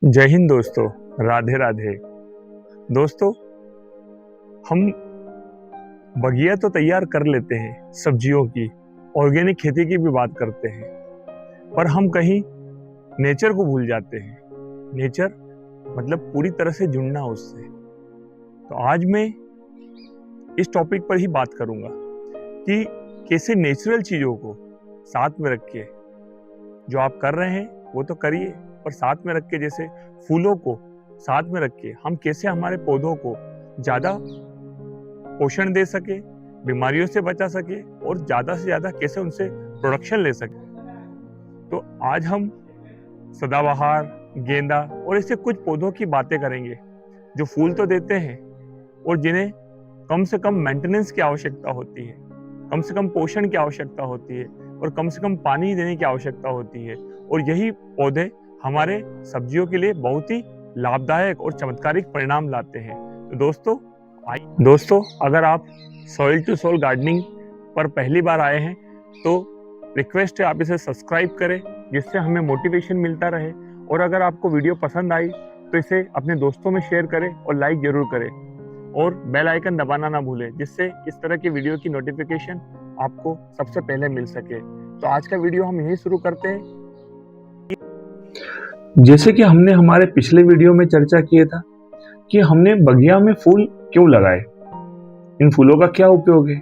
जय हिंद दोस्तों। राधे राधे। दोस्तों, हम बगिया तो तैयार कर लेते हैं सब्जियों की, ऑर्गेनिक खेती की भी बात करते हैं, पर हम कहीं नेचर को भूल जाते हैं। नेचर मतलब पूरी तरह से जुड़ना उससे। तो आज मैं इस टॉपिक पर ही बात करूंगा कि कैसे नेचुरल चीज़ों को साथ में रख के, जो आप कर रहे हैं वो तो करिए, पर साथ में रख के, जैसे फूलों को साथ में रख के हम कैसे हमारे पौधों को ज़्यादा पोषण दे सके, बीमारियों से बचा सके और ज़्यादा से ज़्यादा कैसे उनसे प्रोडक्शन ले सके। तो आज हम सदाबहार, गेंदा और ऐसे कुछ पौधों की बातें करेंगे जो फूल तो देते हैं और जिन्हें कम से कम मेंटेनेंस की आवश्यकता होती है, कम से कम पोषण की आवश्यकता होती है और कम से कम पानी देने की आवश्यकता होती है। और यही पौधे हमारे सब्जियों के लिए बहुत ही लाभदायक और चमत्कारिक परिणाम लाते हैं। तो दोस्तों, अगर आप सॉइल टू सोल गार्डनिंग पर पहली बार आए हैं तो रिक्वेस्ट है आप इसे सब्सक्राइब करें, जिससे हमें मोटिवेशन मिलता रहे। और अगर आपको वीडियो पसंद आई तो इसे अपने दोस्तों में शेयर करें और लाइक जरूर करें और बेल आइकन दबाना ना भूलें, जिससे इस तरह की वीडियो की नोटिफिकेशन आपको सबसे पहले मिल सके। तो आज का वीडियो हम यहीं शुरू करते हैं। जैसे कि हमने हमारे पिछले वीडियो में चर्चा किया था कि हमने बगिया में फूल क्यों लगाए, इन फूलों का क्या उपयोग है।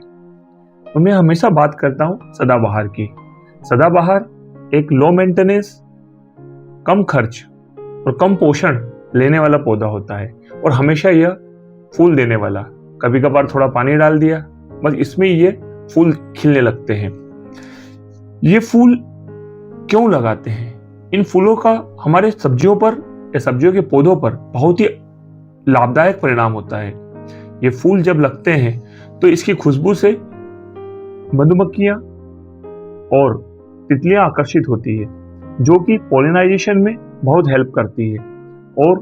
तो मैं हमेशा बात करता हूँ सदाबहार की। सदाबहार एक लो मेंटेनेंस, कम खर्च और कम पोषण लेने वाला पौधा होता है और हमेशा यह फूल देने वाला। कभी कभार थोड़ा पानी डाल दिया, बस इसमें ये फूल खिलने लगते हैं। ये फूल क्यों लगाते हैं? इन फूलों का हमारे सब्जियों पर या सब्जियों के पौधों पर बहुत ही लाभदायक परिणाम होता है। ये फूल जब लगते हैं तो इसकी खुशबू से मधुमक्खियां और तितलियां आकर्षित होती है, जो कि पोलिनाइजेशन में बहुत हेल्प करती है और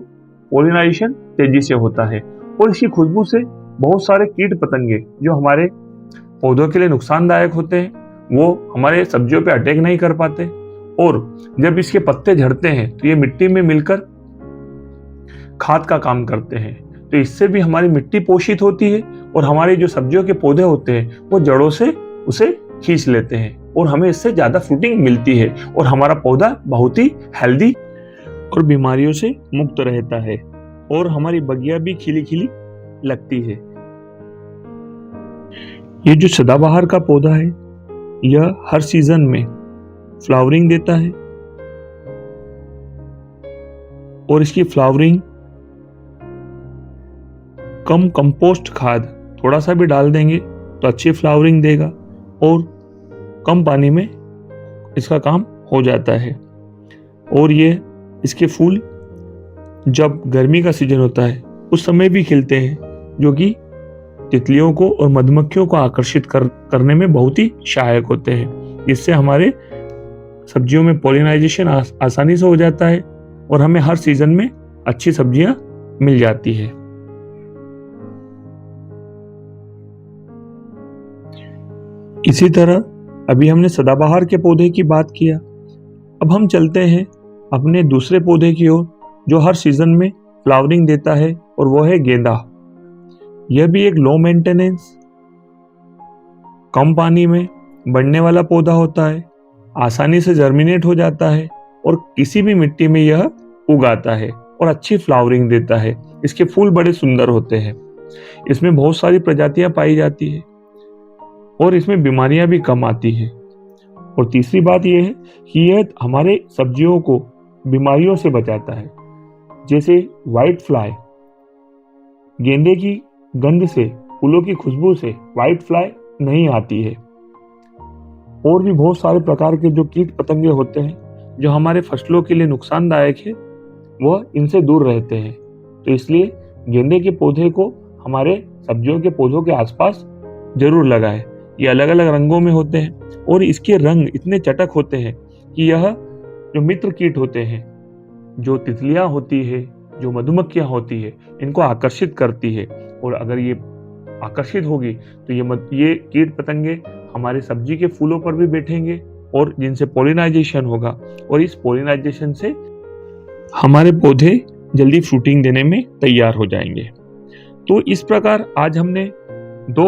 पोलिनाइजेशन तेजी से होता है। और इसकी खुशबू से बहुत सारे कीट पतंगे जो हमारे पौधों के लिए नुकसानदायक होते हैं, वो हमारे सब्जियों पे अटैक नहीं कर पाते। और जब इसके पत्ते झड़ते हैं तो ये मिट्टी में मिलकर खाद का काम करते हैं। तो इससे भी हमारी मिट्टी पोषित होती है और हमारे जो सब्जियों के पौधे होते हैं वो जड़ों से उसे खींच लेते हैं और हमें इससे ज्यादा फ्रूटिंग मिलती है और हमारा पौधा बहुत ही हेल्दी और बीमारियों से मुक्त रहता है और हमारी बगिया भी खिली खिली लगती है। ये जो सदाबहार का पौधा है, यह हर सीजन में फ्लावरिंग देता है और इसकी फ्लावरिंग कम कंपोस्ट खाद थोड़ा सा भी डाल देंगे तो अच्छी फ्लावरिंग देगा और कम पानी में इसका काम हो जाता है। और ये इसके फूल जब गर्मी का सीजन होता है उस समय भी खिलते हैं, जो कि तितलियों को और मधुमक्खियों को आकर्षित करने में बहुत ही सहायक होते हैं। इससे हमारे सब्जियों में पोलिनाइजेशन आसानी से हो जाता है और हमें हर सीजन में अच्छी सब्जियां मिल जाती है। इसी तरह अभी हमने सदाबहार के पौधे की बात किया, अब हम चलते हैं अपने दूसरे पौधे की ओर जो हर सीजन में फ्लावरिंग देता है, और वो है गेंदा। यह भी एक लो मेंटेनेंस, कम पानी में बढ़ने वाला पौधा होता है, आसानी से जर्मिनेट हो जाता है और किसी भी मिट्टी में यह उगाता है और अच्छी फ्लावरिंग देता है। इसके फूल बड़े सुंदर होते हैं, इसमें बहुत सारी प्रजातियां पाई जाती है और इसमें बीमारियां भी कम आती है। और तीसरी बात यह है कि यह हमारे सब्जियों को बीमारियों से बचाता है, जैसे व्हाइट फ्लाई। गेंदे की गंध से, फूलों की खुशबू से व्हाइट फ्लाई नहीं आती है। और भी बहुत सारे प्रकार के जो कीट पतंगे होते हैं जो हमारे फसलों के लिए नुकसानदायक है, वह इनसे दूर रहते हैं। तो इसलिए गेंदे के पौधे को हमारे सब्जियों के पौधों के आसपास जरूर लगाएं। ये अलग अलग रंगों में होते हैं और इसके रंग इतने चटक होते हैं कि यह जो मित्र कीट होते हैं, जो तितलियां होती है, जो मधुमक्खियां होती है, इनको आकर्षित करती है। और अगर ये आकर्षित होगी तो ये कीट पतंगे हमारे सब्जी के फूलों पर भी बैठेंगे और जिनसे पोलिनाइजेशन होगा, और इस पोलिनाइजेशन से हमारे पौधे जल्दी फ्रूटिंग देने में तैयार हो जाएंगे। तो इस प्रकार आज हमने 2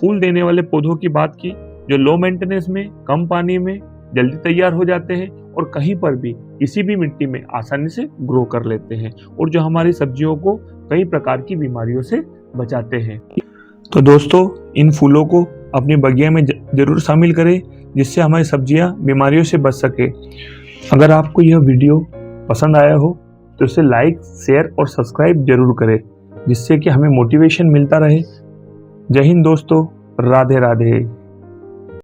फूल देने वाले पौधों की बात की जो लो मेंटेनेंस में, कम पानी में जल्दी तैयार हो जाते हैं और कहीं पर भी किसी भी मिट्टी में आसानी से ग्रो कर लेते हैं और जो हमारी सब्जियों को कई प्रकार की बीमारियों से बचाते हैं। तो दोस्तों, इन फूलों को अपनी बगिया में जरूर शामिल करें जिससे हमारी सब्जियां बीमारियों से बच सके। अगर आपको यह वीडियो पसंद आया हो तो इसे लाइक, शेयर और सब्सक्राइब जरूर करें जिससे कि हमें मोटिवेशन मिलता रहे। जय हिंद दोस्तों, राधे राधे।